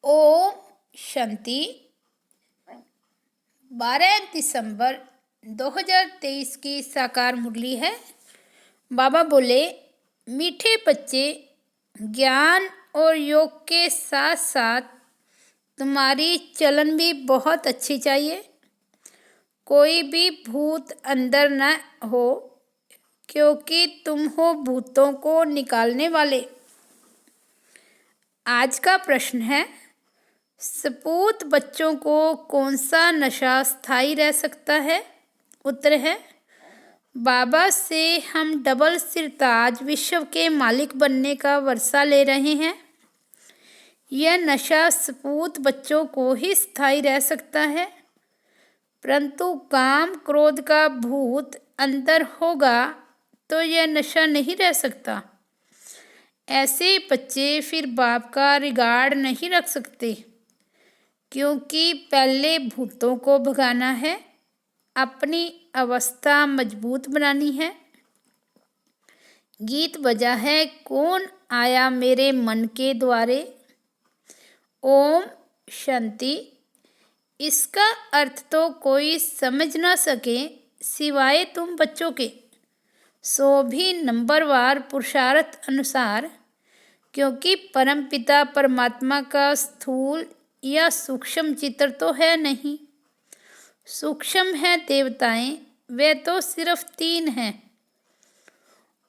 ओम शांति। 12 दिसंबर 2023 की साकार मुरली है। बाबा बोले, मीठे बच्चे, ज्ञान और योग के साथ साथ तुम्हारी चलन भी बहुत अच्छी चाहिए। कोई भी भूत अंदर न हो, क्योंकि तुम हो भूतों को निकालने वाले। आज का प्रश्न है, सपूत बच्चों को कौन सा नशा स्थायी रह सकता है? उत्तर है, बाबा से हम डबल सिरताज विश्व के मालिक बनने का वर्षा ले रहे हैं। यह नशा सपूत बच्चों को ही स्थायी रह सकता है, परंतु काम क्रोध का भूत अंदर होगा तो यह नशा नहीं रह सकता। ऐसे बच्चे फिर बाप का रिगार्ड नहीं रख सकते, क्योंकि पहले भूतों को भगाना है, अपनी अवस्था मजबूत बनानी है। गीत बजा है, कौन आया मेरे मन के द्वारे। ओम शांति। इसका अर्थ तो कोई समझ ना सके सिवाय तुम बच्चों के, सो भी नंबरवार पुरुषार्थ अनुसार, क्योंकि परमपिता परमात्मा का स्थूल या सूक्ष्म चित्र तो है नहीं। सूक्ष्म है देवताएं, वे तो सिर्फ 3 हैं।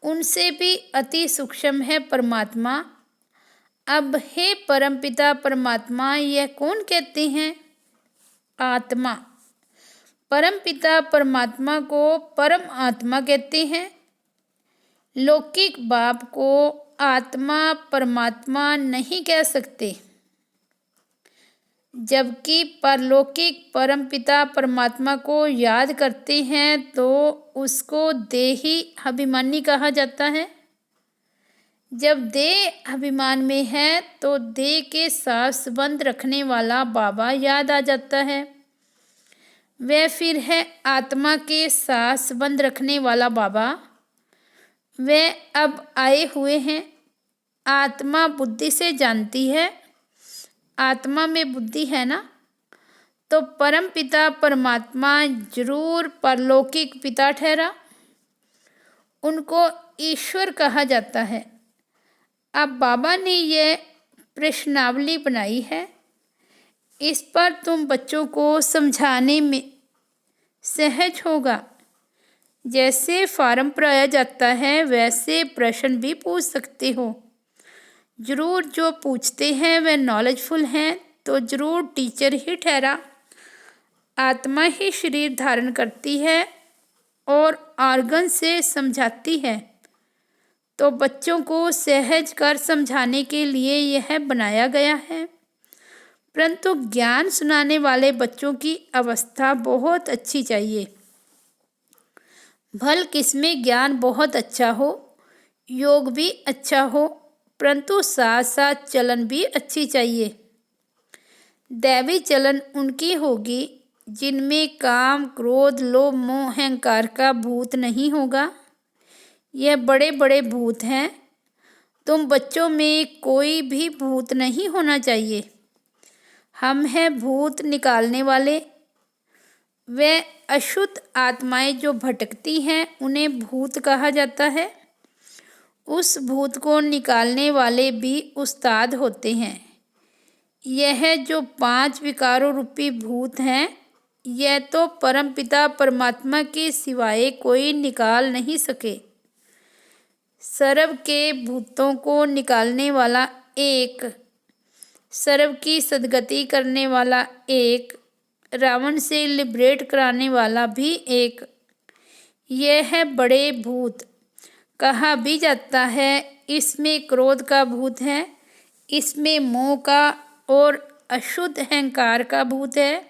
उनसे भी अति सूक्ष्म है परमात्मा। अब हे परमपिता परमात्मा, यह कौन कहते हैं? आत्मा। परमपिता परमात्मा को परम आत्मा कहते हैं। लौकिक बाप को आत्मा परमात्मा नहीं कह सकते, जबकि परलौकिक परमपिता परमात्मा को याद करते हैं तो उसको देही अभिमानी कहा जाता है। जब देह अभिमान में है तो देह के साथ संबंध रखने वाला बाबा याद आ जाता है। वह फिर है आत्मा के साथ संबंध रखने वाला बाबा। वे अब आए हुए हैं। आत्मा बुद्धि से जानती है, आत्मा में बुद्धि है ना, तो परम पिता परमात्मा जरूर परलौकिक पिता ठहरा। उनको ईश्वर कहा जाता है। अब बाबा ने यह प्रश्नावली बनाई है, इस पर तुम बच्चों को समझाने में सहज होगा। जैसे फार्म भराया जाता है वैसे प्रश्न भी पूछ सकते हो। जरूर जो पूछते हैं वे नॉलेजफुल हैं, तो जरूर टीचर ही ठहरा। आत्मा ही शरीर धारण करती है और ऑर्गन से समझाती है, तो बच्चों को सहज कर समझाने के लिए यह बनाया गया है। परंतु ज्ञान सुनाने वाले बच्चों की अवस्था बहुत अच्छी चाहिए। भल किसमें ज्ञान बहुत अच्छा हो, योग भी अच्छा हो, परंतु साथ साथ चलन भी अच्छी चाहिए। दैवी चलन उनकी होगी जिनमें काम क्रोध लोभ मोह अहंकार का भूत नहीं होगा। यह बड़े बड़े भूत हैं। तुम बच्चों में कोई भी भूत नहीं होना चाहिए। हम हैं भूत निकालने वाले। वे अशुद्ध आत्माएं जो भटकती हैं उन्हें भूत कहा जाता है। उस भूत को निकालने वाले भी उस्ताद होते हैं। यह जो 5 विकारों रूपी भूत हैं, यह तो परमपिता परमात्मा के सिवाय कोई निकाल नहीं सके। सर्व के भूतों को निकालने वाला एक, सर्व की सदगति करने वाला एक, रावण से लिबरेट कराने वाला भी एक। यह है बड़े भूत। कहा भी जाता है इसमें क्रोध का भूत है, इसमें मोह का और अशुद्ध अहंकार का भूत है।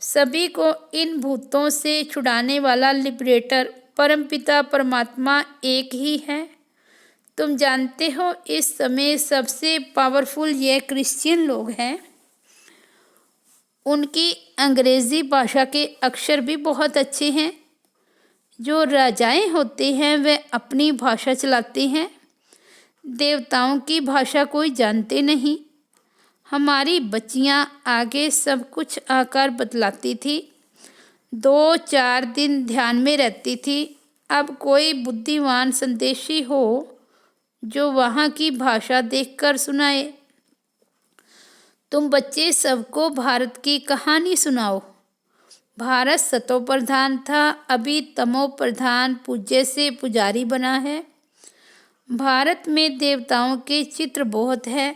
सभी को इन भूतों से छुड़ाने वाला लिबरेटर परमपिता परमात्मा एक ही है। तुम जानते हो इस समय सबसे पावरफुल ये क्रिश्चियन लोग हैं। उनकी अंग्रेज़ी भाषा के अक्षर भी बहुत अच्छे हैं। जो राजाएं होते हैं वे अपनी भाषा चलाते हैं। देवताओं की भाषा कोई जानते नहीं। हमारी बच्चियां आगे सब कुछ आकर बतलाती थी, 2-4 दिन ध्यान में रहती थी। अब कोई बुद्धिमान संदेशी हो जो वहाँ की भाषा देखकर सुनाए। तुम बच्चे सबको भारत की कहानी सुनाओ। भारत सतो प्रधान था, अभी तमो प्रधान पूज्य से पुजारी बना है। भारत में देवताओं के चित्र बहुत है,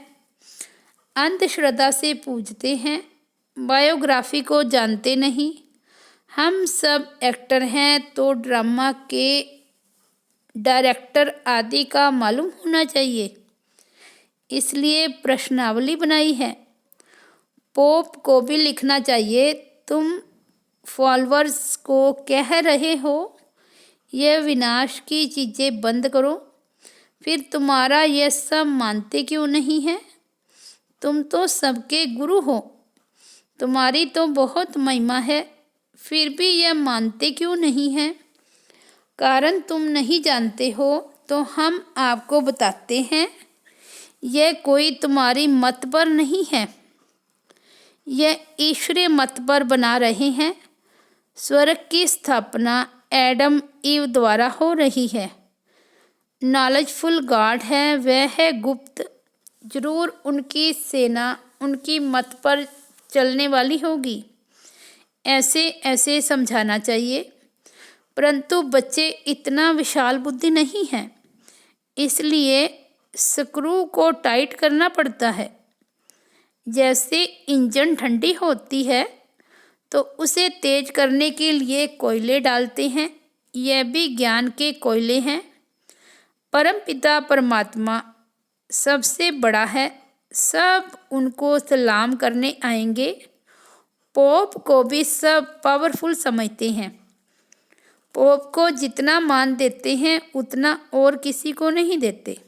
अंधश्रद्धा से पूजते हैं, बायोग्राफी को जानते नहीं। हम सब एक्टर हैं तो ड्रामा के डायरेक्टर आदि का मालूम होना चाहिए, इसलिए प्रश्नावली बनाई है। पोप को भी लिखना चाहिए। तुम फॉलोअर्स को कह रहे हो यह विनाश की चीज़ें बंद करो, फिर तुम्हारा यह सब मानते क्यों नहीं है? तुम तो सबके गुरु हो, तुम्हारी तो बहुत महिमा है, फिर भी यह मानते क्यों नहीं है? कारण तुम नहीं जानते हो तो हम आपको बताते हैं। यह कोई तुम्हारी मत पर नहीं है, यह ईश्वरीय मत पर बना रहे हैं। स्वर्ग की स्थापना एडम ईव द्वारा हो रही है। नॉलेजफुल गॉड है, वह है गुप्त। जरूर उनकी सेना उनकी मत पर चलने वाली होगी। ऐसे ऐसे समझाना चाहिए, परंतु बच्चे इतना विशाल बुद्धि नहीं हैं, इसलिए स्क्रू को टाइट करना पड़ता है। जैसे इंजन ठंडी होती है तो उसे तेज करने के लिए कोयले डालते हैं, यह भी ज्ञान के कोयले हैं। परमपिता परमात्मा सबसे बड़ा है, सब उनको सलाम करने आएंगे। पोप को भी सब पावरफुल समझते हैं। पोप को जितना मान देते हैं उतना और किसी को नहीं देते।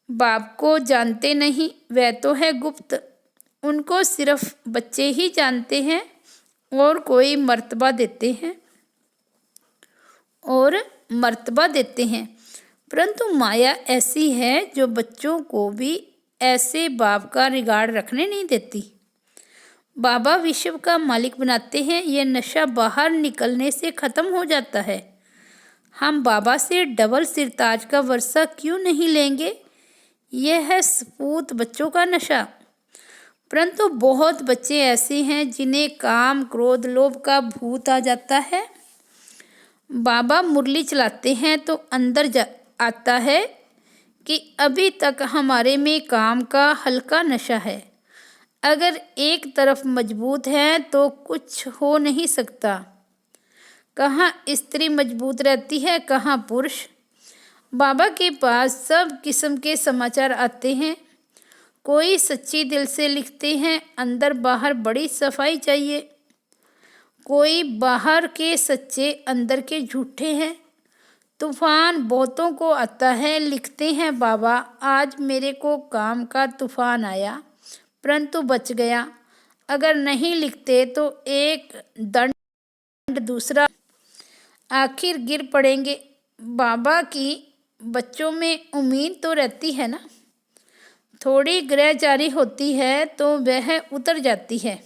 बाप को जानते नहीं, वह तो है गुप्त, उनको सिर्फ बच्चे ही जानते हैं और कोई मर्तबा देते हैं परंतु माया ऐसी है जो बच्चों को भी ऐसे बाप का रिगार्ड रखने नहीं देती। बाबा विश्व का मालिक बनाते हैं, यह नशा बाहर निकलने से ख़त्म हो जाता है। हम बाबा से डबल सिरताज का वर्षा क्यों नहीं लेंगे? यह है सपूत बच्चों का नशा। परंतु बहुत बच्चे ऐसे हैं जिन्हें काम क्रोध लोभ का भूत आ जाता है। बाबा मुरली चलाते हैं तो अंदर आता है कि अभी तक हमारे में काम का हल्का नशा है। अगर एक तरफ मजबूत है तो कुछ हो नहीं सकता। कहाँ स्त्री मजबूत रहती है, कहाँ पुरुष। बाबा के पास सब किस्म के समाचार आते हैं। कोई सच्ची दिल से लिखते हैं, अंदर बाहर बड़ी सफाई चाहिए। कोई बाहर के सच्चे, अंदर के झूठे हैं। तूफान बहुतों को आता है, लिखते हैं बाबा आज मेरे को काम का तूफान आया परंतु बच गया। अगर नहीं लिखते तो एक दंड दूसरा, आखिर गिर पड़ेंगे। बाबा की बच्चों में उम्मीद तो रहती है ना, थोड़ी ग्रहचारी होती है तो वह उतर जाती है।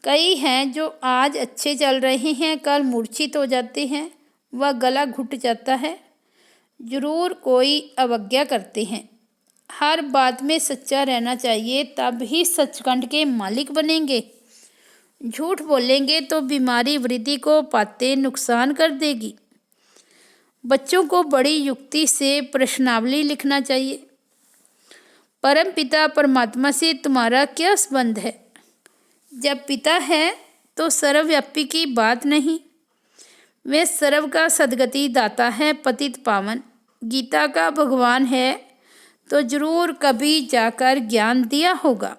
कई हैं जो आज अच्छे चल रहे हैं, कल मूर्छित हो जाते हैं, वह गला घुट जाता है। जरूर कोई अवज्ञा करते हैं। हर बात में सच्चा रहना चाहिए, तब ही सचखंड के मालिक बनेंगे। झूठ बोलेंगे तो बीमारी वृद्धि को पाते नुकसान कर देगी। बच्चों को बड़ी युक्ति से प्रश्नावली लिखना चाहिए। परम पिता परमात्मा से तुम्हारा क्या संबंध है? जब पिता है तो सर्वव्यापी की बात नहीं, वे सर्व का सदगति दाता है, पतित पावन। गीता का भगवान है तो जरूर कभी जाकर ज्ञान दिया होगा।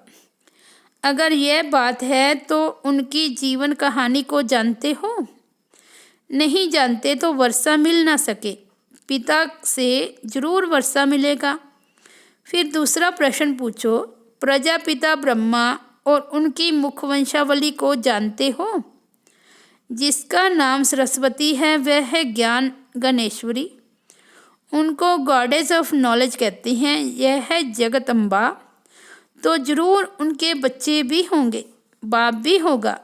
अगर यह बात है तो उनकी जीवन कहानी को जानते हो? नहीं जानते तो वर्षा मिल ना सके, पिता से जरूर वर्षा मिलेगा। फिर दूसरा प्रश्न पूछो, प्रजापिता ब्रह्मा और उनकी मुख वंशावली को जानते हो? जिसका नाम सरस्वती है वह है ज्ञान गणेश्वरी, उनको गॉडेस ऑफ नॉलेज कहते हैं। यह है जगदम्बा। तो जरूर उनके बच्चे भी होंगे, बाप भी होगा।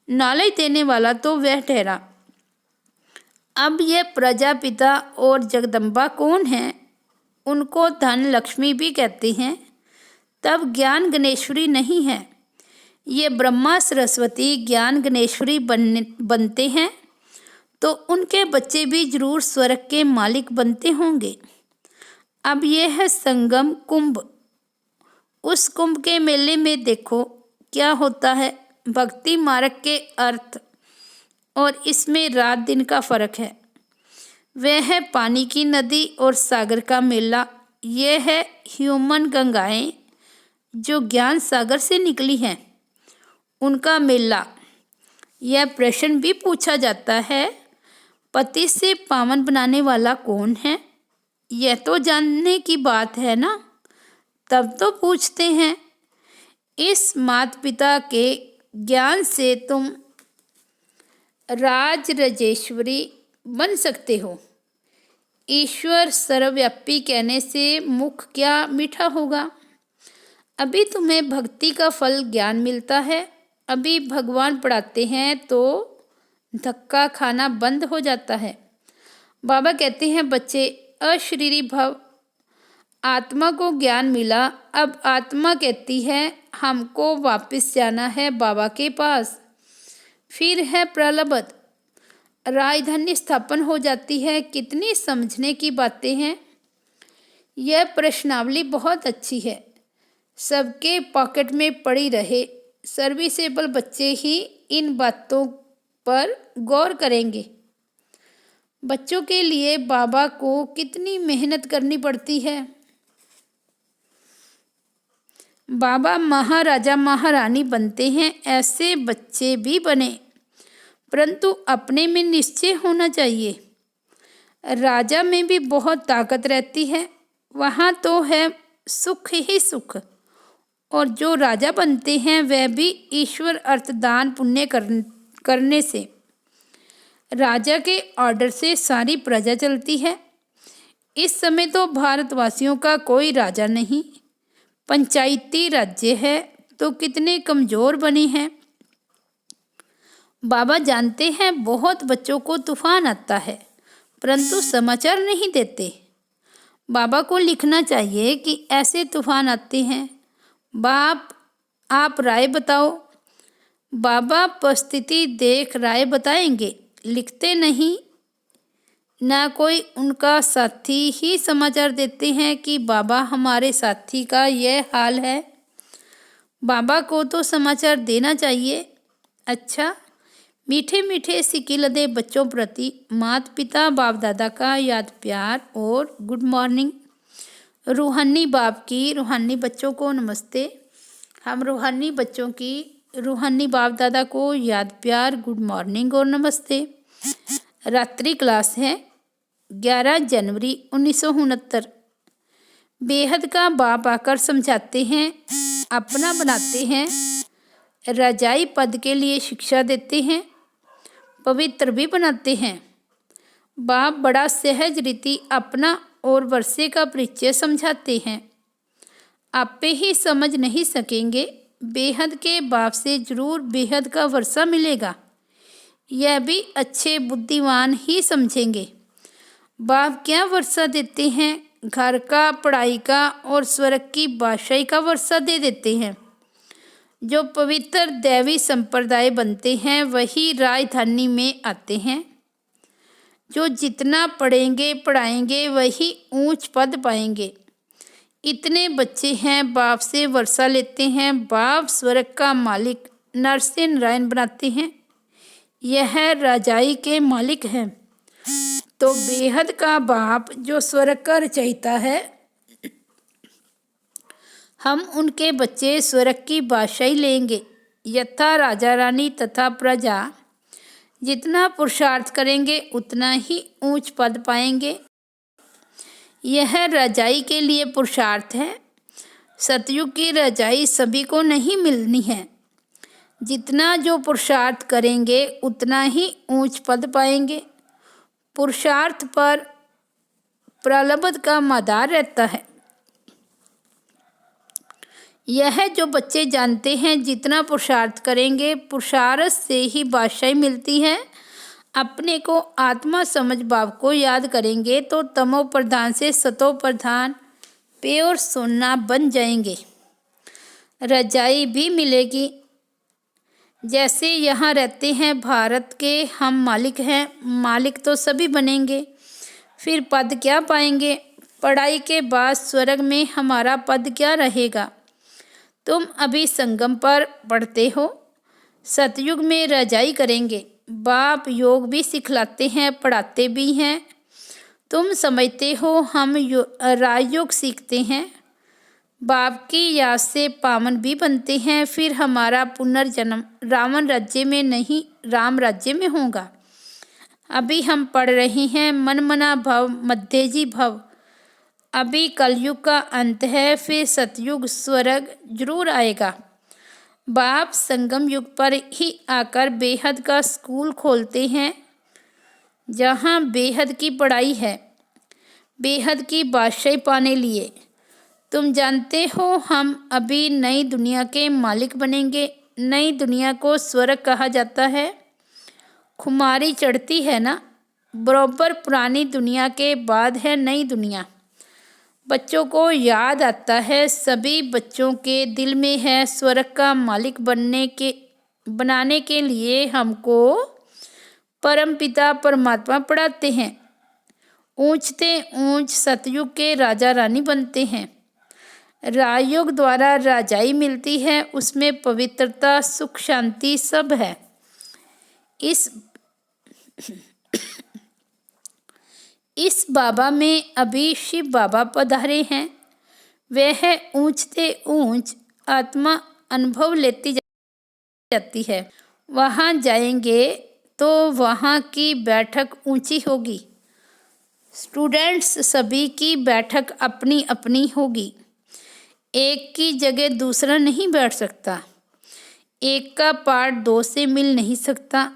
नॉलेज देने वाला तो वह ठहरा। अब ये प्रजापिता और जगदम्बा कौन हैं? उनको धन लक्ष्मी भी कहते हैं। तब ज्ञान गणेश्वरी नहीं है। ये ब्रह्मा सरस्वती ज्ञान गणेश्वरी बनते हैं तो उनके बच्चे भी जरूर स्वर्ग के मालिक बनते होंगे। अब यह है संगम कुंभ। उस कुंभ के मेले में देखो क्या होता है। भक्ति मार्ग के अर्थ और इसमें रात दिन का फर्क है। वह है पानी की नदी और सागर का मेला। यह है ह्यूमन गंगाएं जो ज्ञान सागर से निकली हैं, उनका मेला। यह प्रश्न भी पूछा जाता है, पति से पावन बनाने वाला कौन है? यह तो जानने की बात है ना, तब तो पूछते हैं। इस माता पिता के ज्ञान से तुम राज राजेश्वरी बन सकते हो। ईश्वर सर्वव्यापी कहने से मुख क्या मीठा होगा। अभी तुम्हें भक्ति का फल ज्ञान मिलता है। अभी भगवान पढ़ाते हैं तो धक्का खाना बंद हो जाता है। बाबा कहते हैं, बच्चे अशरीरी भव। आत्मा को ज्ञान मिला। अब आत्मा कहती है हमको वापस जाना है बाबा के पास। फिर है प्रलब्ध। राजधानी स्थापन हो जाती है। कितनी समझने की बातें हैं। यह प्रश्नावली बहुत अच्छी है, सबके पॉकेट में पड़ी रहे। सर्विसेबल बच्चे ही इन बातों पर गौर करेंगे। बच्चों के लिए बाबा को कितनी मेहनत करनी पड़ती है। बाबा महाराजा महारानी बनते हैं, ऐसे बच्चे भी बने, परंतु अपने में निश्चय होना चाहिए। राजा में भी बहुत ताकत रहती है। वहाँ तो है सुख ही सुख। और जो राजा बनते हैं वह भी ईश्वर अर्थ दान पुण्य करने से। राजा के ऑर्डर से सारी प्रजा चलती है। इस समय तो भारतवासियों का कोई राजा नहीं, पंचायती राज्य है, तो कितने कमज़ोर बने हैं। बाबा जानते हैं बहुत बच्चों को तूफान आता है, परंतु समाचार नहीं देते। बाबा को लिखना चाहिए कि ऐसे तूफान आते हैं। बाप आप राय बताओ। बाबा परिस्थिति देख राय बताएंगे, लिखते नहीं। ना कोई उनका साथी ही समाचार देते हैं कि बाबा हमारे साथी का यह हाल है। बाबा को तो समाचार देना चाहिए। अच्छा, मीठे मीठे सिक्के लदे बच्चों प्रति माता पिता बाप दादा का याद प्यार और गुड मॉर्निंग। रूहानी बाप की रूहानी बच्चों को नमस्ते। हम रूहानी बच्चों की रूहानी बाप दादा को याद प्यार गुड मॉर्निंग और नमस्ते। रात्रि क्लास है 11 जनवरी 1969। बेहद का बाप आकर समझाते हैं, अपना बनाते हैं, रजाई पद के लिए शिक्षा देते हैं, पवित्र भी बनाते हैं। बाप बड़ा सहज रीति अपना और वर्षे का परिचय समझाते हैं। आपे ही समझ नहीं सकेंगे। बेहद के बाप से जरूर बेहद का वर्षा मिलेगा। यह भी अच्छे बुद्धिमान ही समझेंगे। बाप क्या वर्षा देते हैं? घर का, पढ़ाई का और स्वर्ग की बादशाही का वर्षा दे देते हैं। जो पवित्र दैवी संप्रदाय बनते हैं वही राजधानी में आते हैं। जो जितना पढ़ेंगे पढ़ाएंगे वही ऊंच पद पाएंगे। इतने बच्चे हैं बाप से वर्षा लेते हैं। बाप स्वर्ग का मालिक नरसिंह नारायण बनाते हैं। यह राजाई के मालिक हैं। तो बेहद का बाप जो स्वर्ग का रचयिता है, हम उनके बच्चे स्वर्ग की बादशाही लेंगे। यथा राजा रानी तथा प्रजा जितना पुरुषार्थ करेंगे उतना ही ऊंच पद पाएंगे। यह रजाई के लिए पुरुषार्थ है। सतयुग की रजाई सभी को नहीं मिलनी है। जितना जो पुरुषार्थ करेंगे उतना ही ऊंच पद पाएंगे। पुरुषार्थ पर प्रलब्ध का मदार रहता है। यह जो बच्चे जानते हैं, जितना पुरुषार्थ करेंगे पुरुषार्थ से ही बादशाही मिलती है। अपने को आत्मा समझ भाव को याद करेंगे तो तमो प्रधान से सतो प्रधान प्योर सोना बन जाएंगे। रजाई भी मिलेगी। जैसे यहाँ रहते हैं, भारत के हम मालिक हैं, मालिक तो सभी बनेंगे, फिर पद क्या पाएंगे? पढ़ाई के बाद स्वर्ग में हमारा पद क्या रहेगा? तुम अभी संगम पर पढ़ते हो, सतयुग में रजाई करेंगे। बाप योग भी सिखलाते हैं, पढ़ाते भी हैं। तुम समझते हो हम राजयोग सीखते हैं। बाप की याद से पावन भी बनते हैं। फिर हमारा पुनर्जन्म रावण राज्य में नहीं, राम राज्य में होगा। अभी हम पढ़ रहे हैं मन मना भव मध्यजी भव। अभी कलयुग का अंत है, फिर सतयुग स्वर्ग जरूर आएगा। बाप संगम युग पर ही आकर बेहद का स्कूल खोलते हैं, जहाँ बेहद की पढ़ाई है, बेहद की बादशाही पाने लिए। तुम जानते हो हम अभी नई दुनिया के मालिक बनेंगे। नई दुनिया को स्वर्ग कहा जाता है। खुमारी चढ़ती है ना, बराबर पुरानी दुनिया के बाद है नई दुनिया। बच्चों को याद आता है, सभी बच्चों के दिल में है स्वर्ग का मालिक बनाने के लिए हमको परमपिता परमात्मा पढ़ाते हैं। ऊंचते ऊंच सतयुग के राजा रानी बनते हैं। राजयोग द्वारा राजाई मिलती है, उसमें पवित्रता सुख शांति सब है। इस बाबा में अभी शिव बाबा पधारे हैं। वह ऊंचते ऊंच आत्मा अनुभव लेती जाती है। वहाँ जाएंगे तो वहाँ की बैठक ऊंची होगी। स्टूडेंट्स सभी की बैठक अपनी अपनी होगी। एक की जगह दूसरा नहीं बैठ सकता। एक का पार्ट दो से मिल नहीं सकता।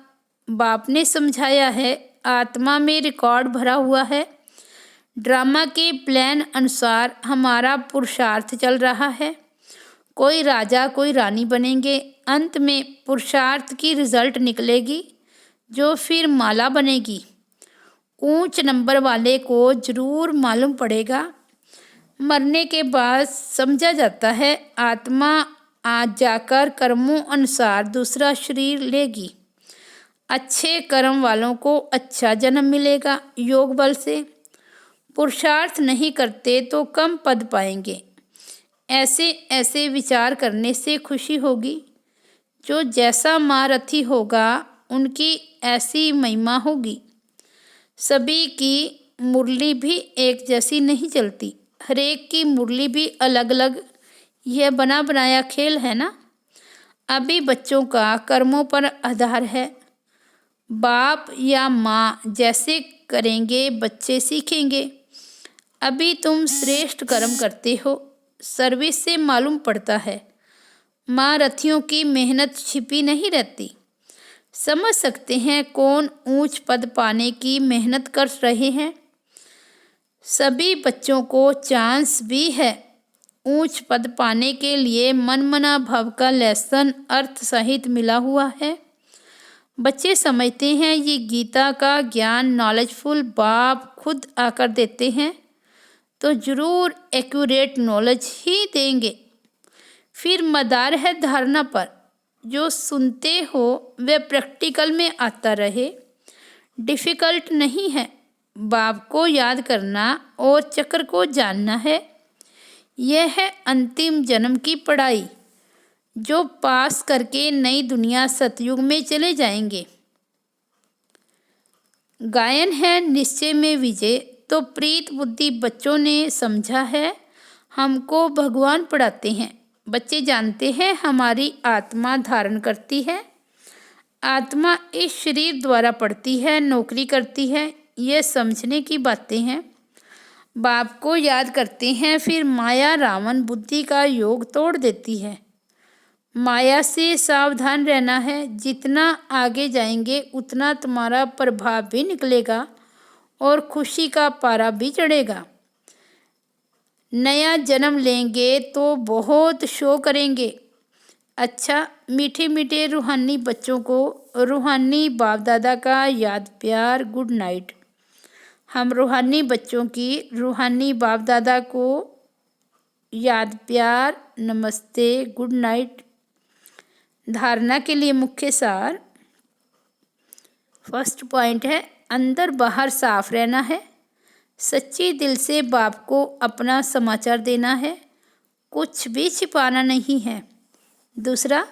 बाप ने समझाया है, आत्मा में रिकॉर्ड भरा हुआ है। ड्रामा के प्लान अनुसार हमारा पुरुषार्थ चल रहा है। कोई राजा कोई रानी बनेंगे। अंत में पुरुषार्थ की रिजल्ट निकलेगी, जो फिर माला बनेगी। ऊंच नंबर वाले को जरूर मालूम पड़ेगा। मरने के बाद समझा जाता है आत्मा आज जाकर कर्मों अनुसार दूसरा शरीर लेगी। अच्छे कर्म वालों को अच्छा जन्म मिलेगा योग बल से। पुरुषार्थ नहीं करते तो कम पद पाएंगे। ऐसे ऐसे विचार करने से खुशी होगी। जो जैसा महारथी होगा उनकी ऐसी महिमा होगी। सभी की मुरली भी एक जैसी नहीं चलती, हरेक की मुरली भी अलग अलग। यह बना बनाया खेल है ना। अभी बच्चों का कर्मों पर आधार है। बाप या माँ जैसे करेंगे बच्चे सीखेंगे। अभी तुम श्रेष्ठ कर्म करते हो, सर्विस से मालूम पड़ता है। महारथियों की मेहनत छिपी नहीं रहती। समझ सकते हैं कौन ऊंच पद पाने की मेहनत कर रहे हैं। सभी बच्चों को चांस भी है। ऊंच पद पाने के लिए मन मना भाव का लेसन अर्थ सहित मिला हुआ है। बच्चे समझते हैं ये गीता का ज्ञान नॉलेजफुल बाप खुद आकर देते हैं, तो जरूर एक्यूरेट नॉलेज ही देंगे। फिर मदार है धारणा पर। जो सुनते हो वह प्रैक्टिकल में आता रहे। डिफ़िकल्ट नहीं है। बाप को याद करना और चक्र को जानना है। यह है अंतिम जन्म की पढ़ाई, जो पास करके नई दुनिया सतयुग में चले जाएंगे। गायन है निश्चय में विजय। तो प्रीत बुद्धि बच्चों ने समझा है। हमको भगवान पढ़ाते हैं। बच्चे जानते हैं हमारी आत्मा धारण करती है। आत्मा इस शरीर द्वारा पढ़ती है, नौकरी करती है। ये समझने की बातें हैं। बाप को याद करते हैं, फिर माया रावण बुद्धि का योग तोड़ देती है। माया से सावधान रहना है। जितना आगे जाएंगे उतना तुम्हारा प्रभाव भी निकलेगा और खुशी का पारा भी चढ़ेगा। नया जन्म लेंगे तो बहुत शो करेंगे। अच्छा, मीठे मीठे रूहानी बच्चों को रूहानी बाप दादा का याद प्यार गुड नाइट। हम रूहानी बच्चों की रूहानी बाप दादा को याद प्यार नमस्ते गुड नाइट। धारणा के लिए मुख्य सार। फर्स्ट पॉइंट है, अंदर बाहर साफ रहना है। सच्ची दिल से बाप को अपना समाचार देना है, कुछ भी छिपाना नहीं है। दूसरा,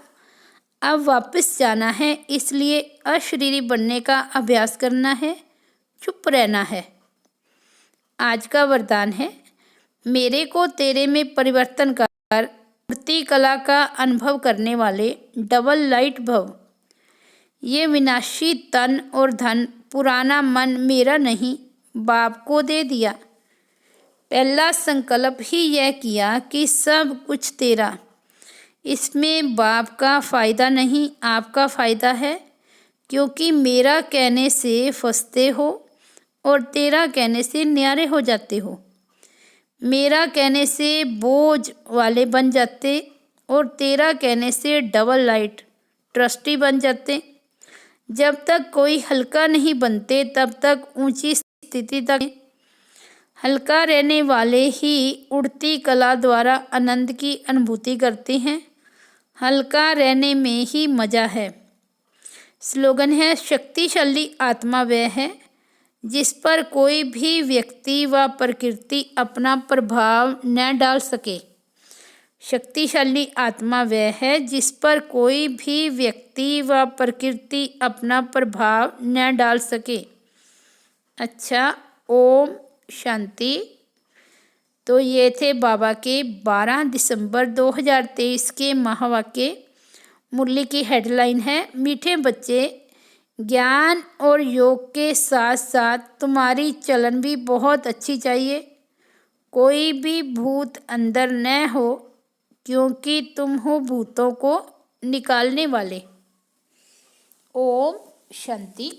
अब वापस जाना है, इसलिए अशरीरी बनने का अभ्यास करना है, चुप रहना है। आज का वरदान है, मेरे को तेरे में परिवर्तन कर मूर्ति कला का अनुभव करने वाले डबल लाइट भव। ये विनाशी तन और धन पुराना मन मेरा नहीं, बाप को दे दिया। पहला संकल्प ही यह किया कि सब कुछ तेरा। इसमें बाप का फ़ायदा नहीं, आपका फ़ायदा है, क्योंकि मेरा कहने से फंसते हो और तेरा कहने से न्यारे हो जाते हो। मेरा कहने से बोझ वाले बन जाते और तेरा कहने से डबल लाइट ट्रस्टी बन जाते। जब तक कोई हल्का नहीं बनते तब तक ऊंची स्थिति तक हल्का रहने वाले ही उड़ती कला द्वारा आनंद की अनुभूति करते हैं। हल्का रहने में ही मज़ा है। स्लोगन है, शक्तिशाली आत्मा वह है जिस पर कोई भी व्यक्ति व प्रकृति अपना प्रभाव न डाल सके। शक्तिशाली आत्मा वह है जिस पर कोई भी व्यक्ति व प्रकृति अपना प्रभाव न डाल सके। अच्छा, ओम शांति। तो ये थे बाबा के 12 दिसंबर 2023 के महावाक्य। मुरली की हेडलाइन है, मीठे बच्चे, ज्ञान और योग के साथ साथ तुम्हारी चलन भी बहुत अच्छी चाहिए। कोई भी भूत अंदर न हो, क्योंकि तुम हो भूतों को निकालने वाले। ओम शांति।